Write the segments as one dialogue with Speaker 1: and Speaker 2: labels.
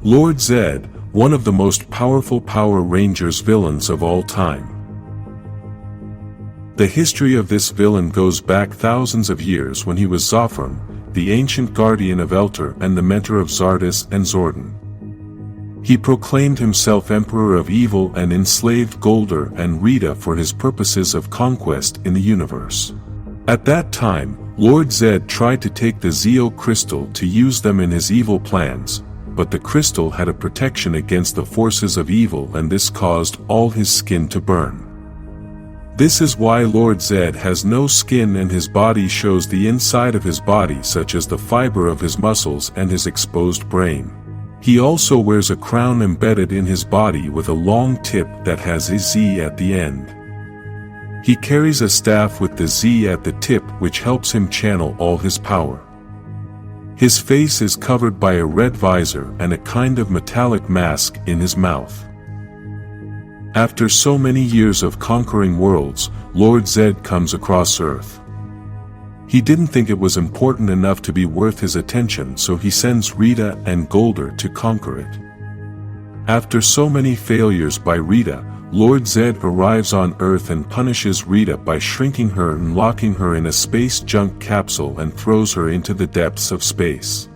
Speaker 1: Lord Zedd, one of the most powerful Power Rangers villains of all time. The history of this villain goes back thousands of years when he was Zophron, the ancient guardian of Elter and the mentor of Zardes and Zordon. He proclaimed himself Emperor of Evil and enslaved Golder and Rita for his purposes of conquest in the universe. At that time, Lord Zedd tried to take the Zeo crystal to use them in his evil plans, but the crystal had a protection against the forces of evil, and this caused all his skin to burn. This is why Lord Zedd has no skin and his body shows the inside of his body, such as the fiber of his muscles and his exposed brain. He also wears a crown embedded in his body with a long tip that has a Z at the end. He carries a staff with the Z at the tip, which helps him channel all his power. His face is covered by a red visor and a kind of metallic mask in his mouth. After so many years of conquering worlds, Lord Zedd comes across Earth. He didn't think it was important enough to be worth his attention, so he sends Rita and Golder to conquer it. After so many failures by Rita, Lord Zedd arrives on Earth and punishes Rita by shrinking her and locking her in a space junk capsule and throws her into the depths of space.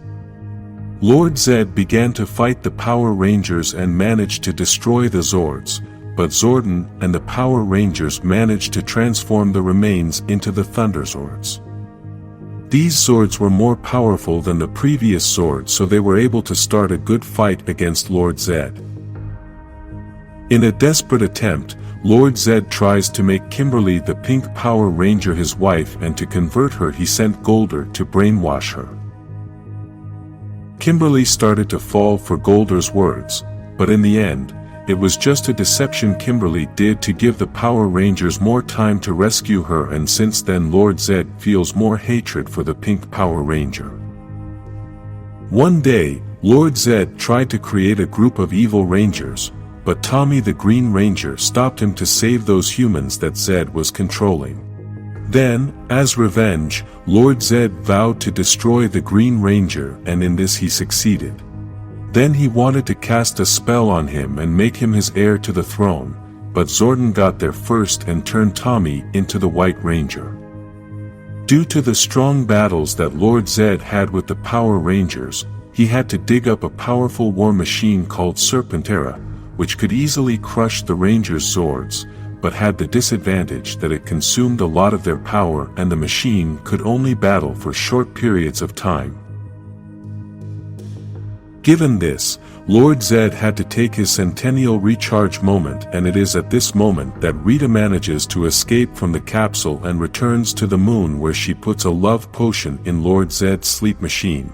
Speaker 1: Lord Zedd began to fight the Power Rangers and managed to destroy the Zords, but Zordon and the Power Rangers managed to transform the remains into the Thunder Zords. These Zords were more powerful than the previous Zords, so they were able to start a good fight against Lord Zedd. In a desperate attempt, Lord Zedd tries to make Kimberly the Pink Power Ranger his wife, and to convert her he sent Golder to brainwash her. Kimberly started to fall for Golder's words, but in the end, it was just a deception Kimberly did to give the Power Rangers more time to rescue her, and since then Lord Zedd feels more hatred for the Pink Power Ranger. One day, Lord Zedd tried to create a group of evil rangers, but Tommy the Green Ranger stopped him to save those humans that Zedd was controlling. Then, as revenge, Lord Zedd vowed to destroy the Green Ranger, and in this he succeeded. Then he wanted to cast a spell on him and make him his heir to the throne, but Zordon got there first and turned Tommy into the White Ranger. Due to the strong battles that Lord Zedd had with the Power Rangers, he had to dig up a powerful war machine called Serpentera, which could easily crush the Rangers' Zords, but had the disadvantage that it consumed a lot of their power and the machine could only battle for short periods of time. Given this, Lord Zedd had to take his centennial recharge moment, and it is at this moment that Rita manages to escape from the capsule and returns to the moon, where she puts a love potion in Lord Zedd's sleep machine.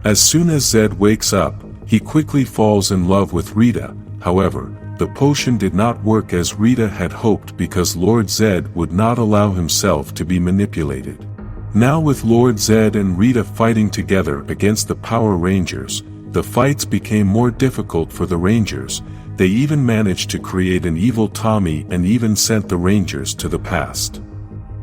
Speaker 1: As soon as Zedd wakes up, he quickly falls in love with Rita. However, the potion did not work as Rita had hoped, because Lord Zedd would not allow himself to be manipulated. Now with Lord Zedd and Rita fighting together against the Power Rangers, the fights became more difficult for the Rangers. They even managed to create an evil Tommy and even sent the Rangers to the past.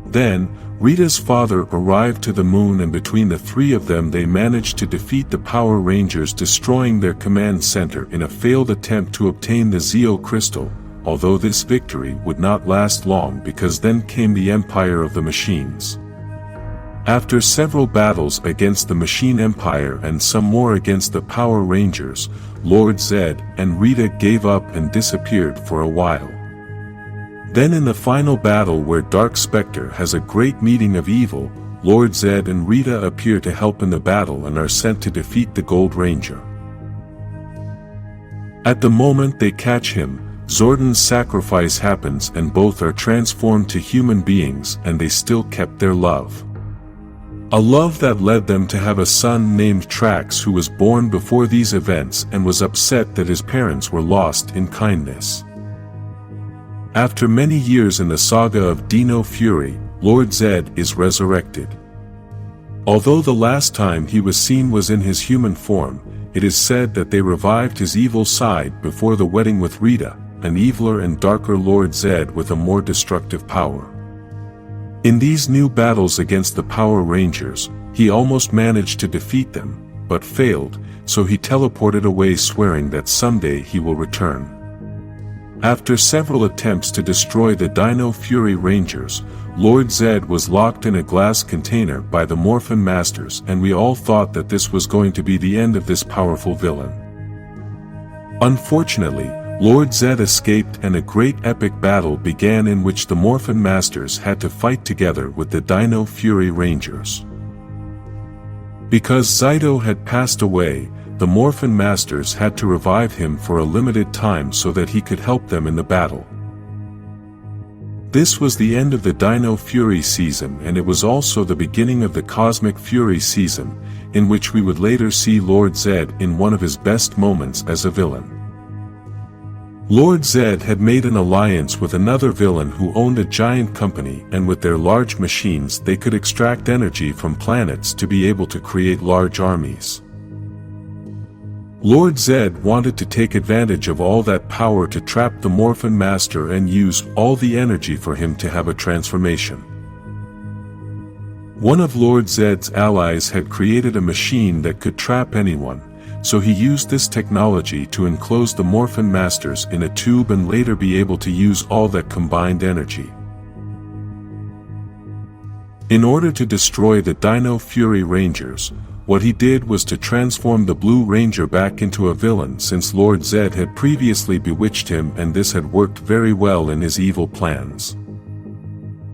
Speaker 1: Then, Rita's father arrived to the moon, and between the three of them they managed to defeat the Power Rangers, destroying their command center in a failed attempt to obtain the Zeo crystal, although this victory would not last long, because then came the Empire of the Machines. After several battles against the Machine Empire and some more against the Power Rangers, Lord Zedd and Rita gave up and disappeared for a while. Then in the final battle, where Dark Spectre has a great meeting of evil, Lord Zedd and Rita appear to help in the battle and are sent to defeat the Gold Ranger. At the moment they catch him, Zordon's sacrifice happens and both are transformed to human beings, and they still kept their love. A love that led them to have a son named Trax, who was born before these events and was upset that his parents were lost in kindness. After many years in the saga of Dino Fury, Lord Zedd is resurrected. Although the last time he was seen was in his human form, it is said that they revived his evil side before the wedding with Rita, an eviler and darker Lord Zedd with a more destructive power. In these new battles against the Power Rangers, he almost managed to defeat them, but failed, so he teleported away swearing that someday he will return. After several attempts to destroy the Dino Fury Rangers, Lord Zedd was locked in a glass container by the Morphin Masters, and we all thought that this was going to be the end of this powerful villain. Unfortunately, Lord Zedd escaped and a great epic battle began in which the Morphin Masters had to fight together with the Dino Fury Rangers. Because Zyto had passed away, the Morphin Masters had to revive him for a limited time so that he could help them in the battle. This was the end of the Dino Fury season, and it was also the beginning of the Cosmic Fury season, in which we would later see Lord Zedd in one of his best moments as a villain. Lord Zedd had made an alliance with another villain who owned a giant company, and with their large machines they could extract energy from planets to be able to create large armies. Lord Zedd wanted to take advantage of all that power to trap the Morphin Master and use all the energy for him to have a transformation. One of Lord Zedd's allies had created a machine that could trap anyone, so he used this technology to enclose the Morphin Masters in a tube and later be able to use all that combined energy. In order to destroy the Dino Fury Rangers, what he did was to transform the Blue Ranger back into a villain, since Lord Zedd had previously bewitched him, and this had worked very well in his evil plans.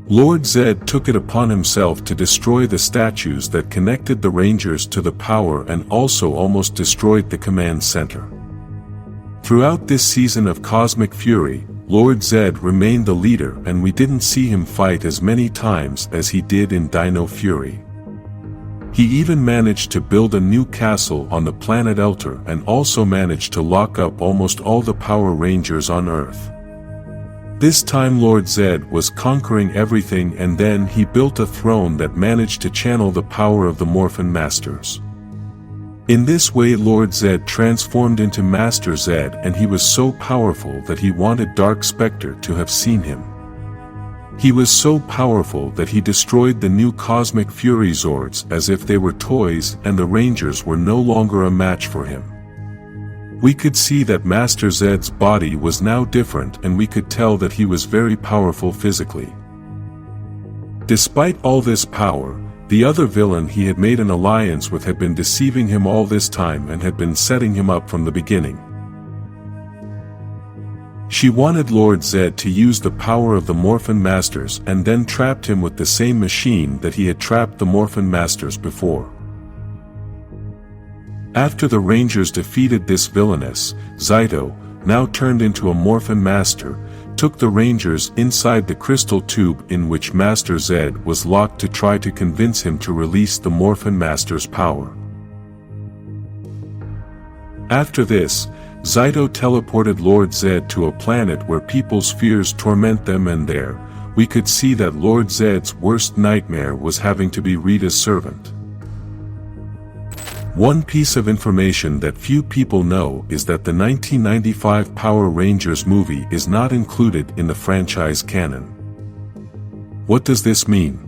Speaker 1: Lord Zedd took it upon himself to destroy the statues that connected the Rangers to the power and also almost destroyed the command center. Throughout this season of Cosmic Fury, Lord Zedd remained the leader, and we didn't see him fight as many times as he did in Dino Fury. He even managed to build a new castle on the planet Elter and also managed to lock up almost all the Power Rangers on Earth. This time Lord Zedd was conquering everything, and then he built a throne that managed to channel the power of the Morphin Masters. In this way Lord Zedd transformed into Master Zedd, and he was so powerful that he wanted Dark Spectre to have seen him. He was so powerful that he destroyed the new Cosmic Fury Zords as if they were toys, and the Rangers were no longer a match for him. We could see that Master Zedd's body was now different, and we could tell that he was very powerful physically. Despite all this power, the other villain he had made an alliance with had been deceiving him all this time and had been setting him up from the beginning. She wanted Lord Zedd to use the power of the Morphin Masters and then trapped him with the same machine that he had trapped the Morphin Masters before. After the Rangers defeated this villainess, Zyto, now turned into a Morphin Master, took the Rangers inside the crystal tube in which Master Zedd was locked to try to convince him to release the Morphin Master's power. After this, Zyto teleported Lord Zedd to a planet where people's fears torment them, and there, we could see that Lord Zedd's worst nightmare was having to be Rita's servant. One piece of information that few people know is that the 1995 Power Rangers movie is not included in the franchise canon. What does this mean?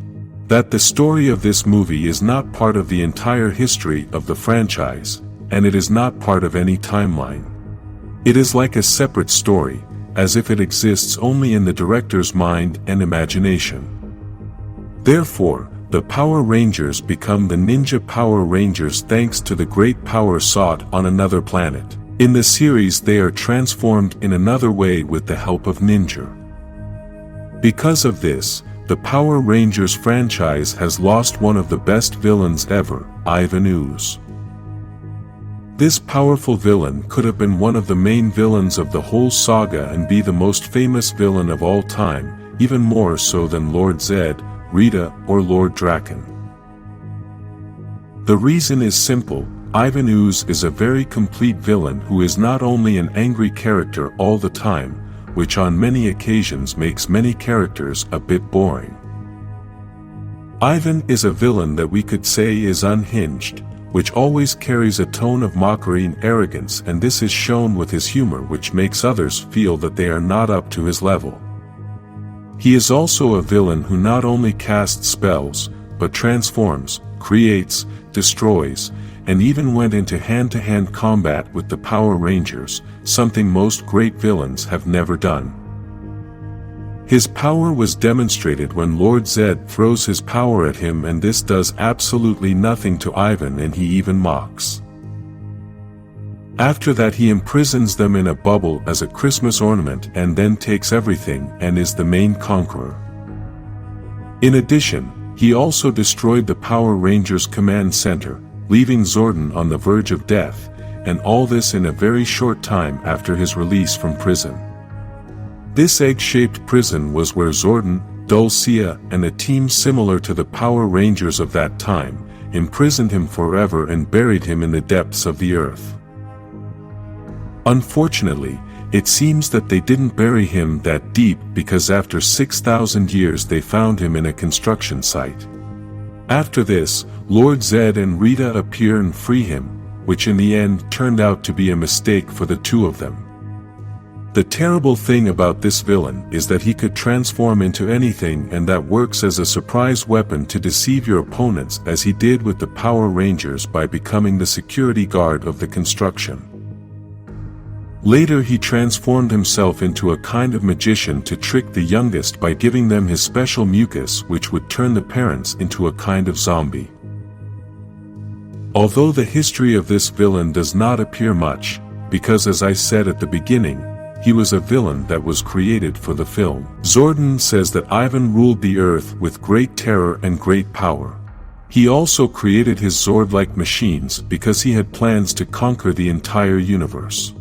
Speaker 1: That the story of this movie is not part of the entire history of the franchise, and it is not part of any timeline. It is like a separate story, as if it exists only in the director's mind and imagination. Therefore, the Power Rangers become the Ninja Power Rangers thanks to the great power sought on another planet. In the series they are transformed in another way with the help of Ninja. Because of this, the Power Rangers franchise has lost one of the best villains ever, Ivan Ooze. This powerful villain could have been one of the main villains of the whole saga and be the most famous villain of all time, even more so than Lord Zedd, Rita, or Lord Draken. The reason is simple: Ivan Ooze is a very complete villain who is not only an angry character all the time, which on many occasions makes many characters a bit boring. Ivan is a villain that we could say is unhinged, which always carries a tone of mockery and arrogance, and this is shown with his humor, which makes others feel that they are not up to his level. He is also a villain who not only casts spells, but transforms, creates, destroys, and even went into hand-to-hand combat with the Power Rangers, something most great villains have never done. His power was demonstrated when Lord Zedd throws his power at him, and this does absolutely nothing to Ivan, and he even mocks. After that, he imprisons them in a bubble as a Christmas ornament and then takes everything and is the main conqueror. In addition, he also destroyed the Power Rangers command center, leaving Zordon on the verge of death, and all this in a very short time after his release from prison. This egg-shaped prison was where Zordon, Dulcia, and a team similar to the Power Rangers of that time, imprisoned him forever and buried him in the depths of the earth. Unfortunately, it seems that they didn't bury him that deep, because after 6,000 years they found him in a construction site. After this, Lord Zedd and Rita appear and free him, which in the end turned out to be a mistake for the two of them. The terrible thing about this villain is that he could transform into anything, and that works as a surprise weapon to deceive your opponents, as he did with the Power Rangers by becoming the security guard of the construction. Later he transformed himself into a kind of magician to trick the youngest by giving them his special mucus, which would turn the parents into a kind of zombie. Although the history of this villain does not appear much, because as I said at the beginning, he was a villain that was created for the film. Zordon says that Ivan ruled the earth with great terror and great power. He also created his Zord-like machines because he had plans to conquer the entire universe.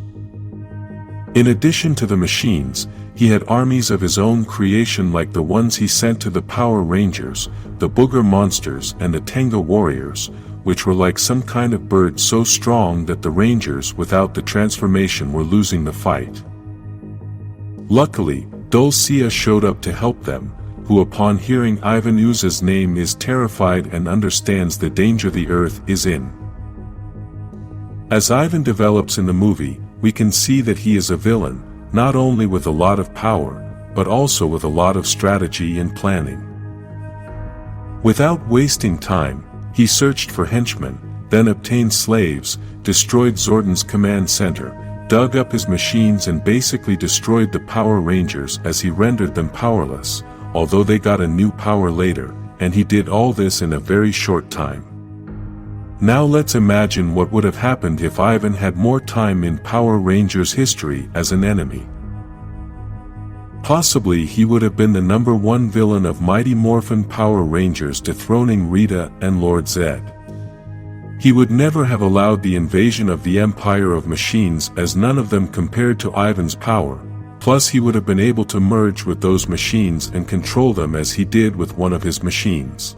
Speaker 1: In addition to the machines, he had armies of his own creation, like the ones he sent to the Power Rangers, the Booger Monsters and the Tenga Warriors, which were like some kind of bird so strong that the Rangers without the transformation were losing the fight. Luckily, Dulcia showed up to help them, who upon hearing Ivan Ooze's name is terrified and understands the danger the Earth is in. As Ivan develops in the movie, we can see that he is a villain, not only with a lot of power, but also with a lot of strategy and planning. Without wasting time, he searched for henchmen, then obtained slaves, destroyed Zordon's command center, dug up his machines and basically destroyed the Power Rangers as he rendered them powerless, although they got a new power later, and he did all this in a very short time. Now let's imagine what would have happened if Ivan had more time in Power Rangers history as an enemy. Possibly he would have been the #1 villain of Mighty Morphin Power Rangers, dethroning Rita and Lord Zedd. He would never have allowed the invasion of the Empire of Machines, as none of them compared to Ivan's power, plus he would have been able to merge with those machines and control them as he did with one of his machines.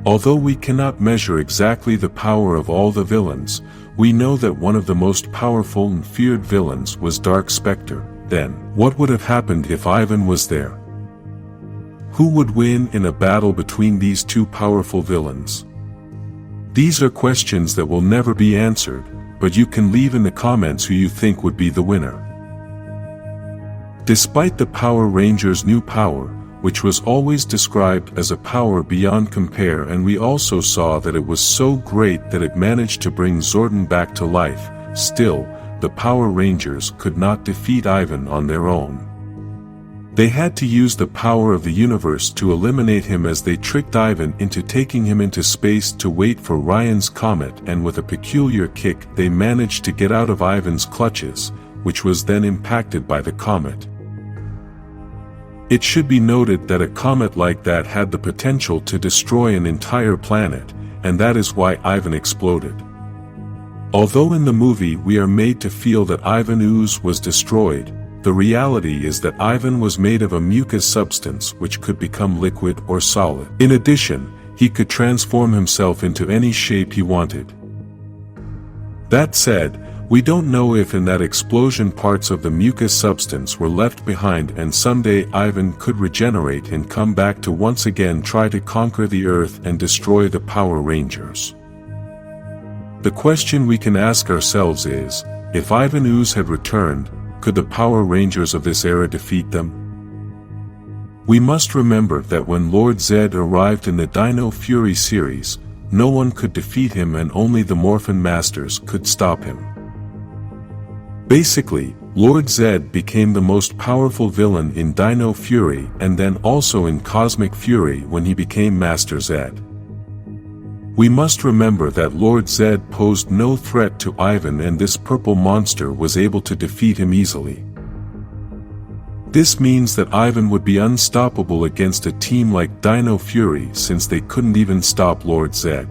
Speaker 1: Although we cannot measure exactly the power of all the villains, we know that one of the most powerful and feared villains was Dark Spectre. Then, what would have happened if Ivan was there? Who would win in a battle between these two powerful villains? These are questions that will never be answered, but you can leave in the comments who you think would be the winner. Despite the Power Rangers' new power, which was always described as a power beyond compare, and we also saw that it was so great that it managed to bring Zordon back to life, still, the Power Rangers could not defeat Ivan on their own. They had to use the power of the universe to eliminate him, as they tricked Ivan into taking him into space to wait for Ryan's comet, and with a peculiar kick they managed to get out of Ivan's clutches, which was then impacted by the comet. It should be noted that a comet like that had the potential to destroy an entire planet, and that is why Ivan exploded. Although in the movie we are made to feel that Ivan Ooze was destroyed, the reality is that Ivan was made of a mucus substance which could become liquid or solid. In addition, he could transform himself into any shape he wanted. That said, we don't know if in that explosion parts of the mucus substance were left behind, and someday Ivan could regenerate and come back to once again try to conquer the Earth and destroy the Power Rangers. The question we can ask ourselves is, if Ivan Ooze had returned, could the Power Rangers of this era defeat them? We must remember that when Lord Zedd arrived in the Dino Fury series, no one could defeat him and only the Morphin Masters could stop him. Basically, Lord Zedd became the most powerful villain in Dino Fury and then also in Cosmic Fury when he became Master Zedd. We must remember that Lord Zedd posed no threat to Ivan and this purple monster was able to defeat him easily. This means that Ivan would be unstoppable against a team like Dino Fury since they couldn't even stop Lord Zedd.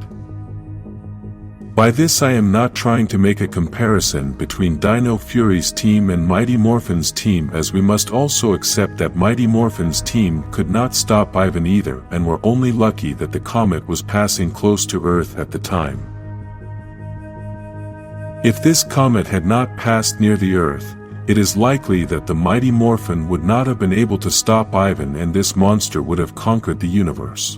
Speaker 1: By this I am not trying to make a comparison between Dino Fury's team and Mighty Morphin's team, as we must also accept that Mighty Morphin's team could not stop Ivan either and were only lucky that the comet was passing close to Earth at the time. If this comet had not passed near the Earth, it is likely that the Mighty Morphin would not have been able to stop Ivan and this monster would have conquered the universe.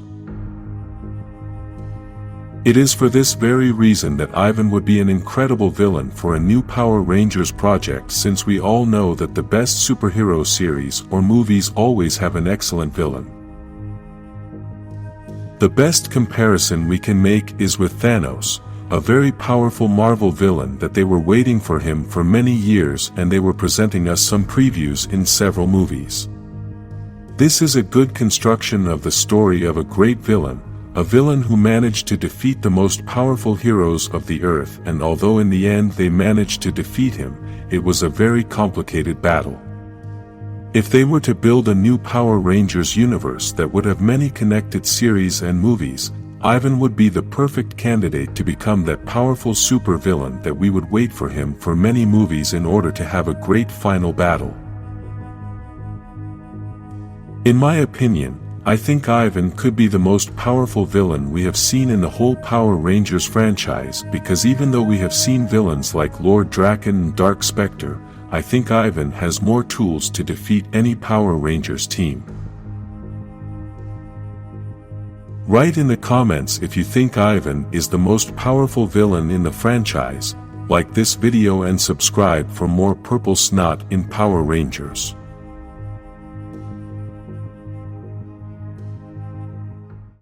Speaker 1: It is for this very reason that Ivan would be an incredible villain for a new Power Rangers project, since we all know that the best superhero series or movies always have an excellent villain. The best comparison we can make is with Thanos, a very powerful Marvel villain that they were waiting for him for many years and they were presenting us some previews in several movies. This is a good construction of the story of a great villain, a villain who managed to defeat the most powerful heroes of the Earth, and although in the end they managed to defeat him, it was a very complicated battle. If they were to build a new Power Rangers universe that would have many connected series and movies, Ivan would be the perfect candidate to become that powerful super villain that we would wait for him for many movies in order to have a great final battle. In my opinion, I think Ivan could be the most powerful villain we have seen in the whole Power Rangers franchise, because even though we have seen villains like Lord Draken and Dark Spectre, I think Ivan has more tools to defeat any Power Rangers team. Write in the comments if you think Ivan is the most powerful villain in the franchise, like this video and subscribe for more purple snot in Power Rangers.